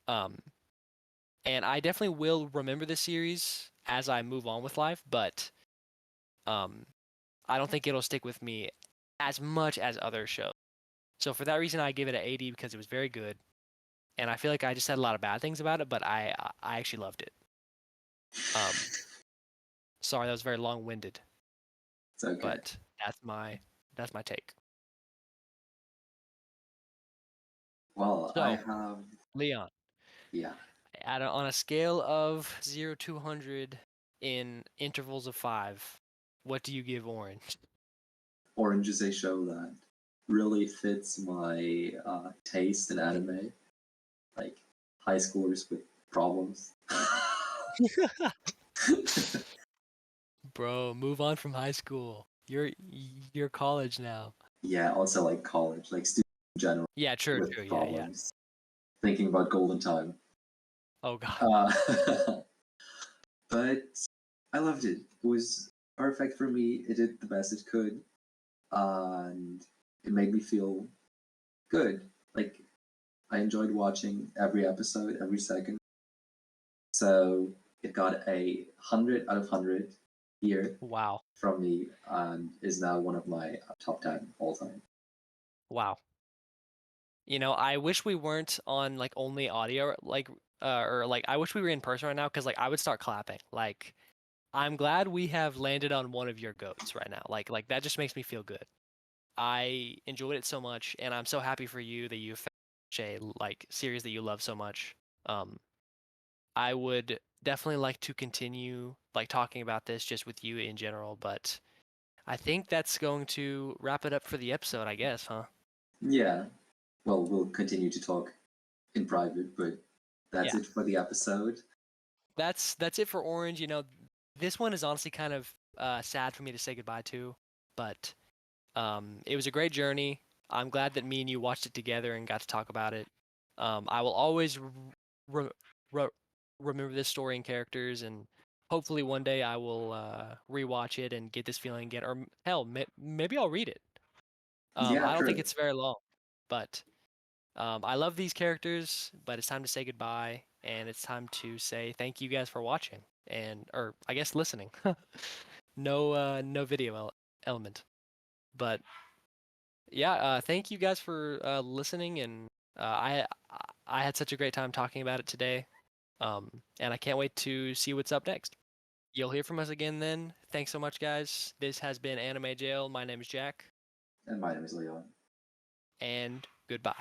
Um, and I definitely will remember this series as I move on with life, but um, I don't think it'll stick with me as much as other shows. So for that reason, I give it an 80 because it was very good, and I feel like I just said a lot of bad things about it, but I actually loved it. Sorry, that was very long-winded, It's okay. but that's my take. Well, So, I have, Leon, yeah, on a scale of 0 to 100 in intervals of 5, what do you give Orange? Orange is a show that really fits my taste in anime, like high schoolers with problems. Bro, move on from high school. You're college now. Yeah, also like college, like students in general Yeah, true, with true. Yeah, yeah. problems. Thinking about golden time. Oh God. Uh, but I loved it. It was perfect for me. It did the best it could, and it made me feel good. Like I enjoyed watching every episode, every second. So it got 100 out of 100 here Wow. from me, and is now one of my top 10 all time. Wow. You know, I wish we weren't on like only audio, like or like I wish we were in person right now because like I would start clapping. Like I'm glad we have landed on one of your goats right now. Like that just makes me feel good. I enjoyed it so much, and I'm so happy for you that you found such a like series that you love so much. Um, I would definitely like to continue like talking about this just with you in general, but I think that's going to wrap it up for the episode, I guess, huh? Yeah, well, we'll continue to talk in private, but that's Yeah. it for the episode. That's it for Orange. You know, this one is honestly kind of sad for me to say goodbye to, but it was a great journey. I'm glad that me and you watched it together and got to talk about it. I will always re- re- remember this story and characters, and hopefully one day I will rewatch it and get this feeling again. Or hell, maybe I'll read it. Yeah, I don't think true. it's very long, but I love these characters. But it's time to say goodbye, and it's time to say thank you guys for watching, and or I guess listening. No, no video element, but yeah, thank you guys for listening, and I had such a great time talking about it today. And I can't wait to see what's up next. You'll hear from us again then. Thanks so much, guys. This has been Anime Jail. My name is Jack, And my name is Leon. and goodbye.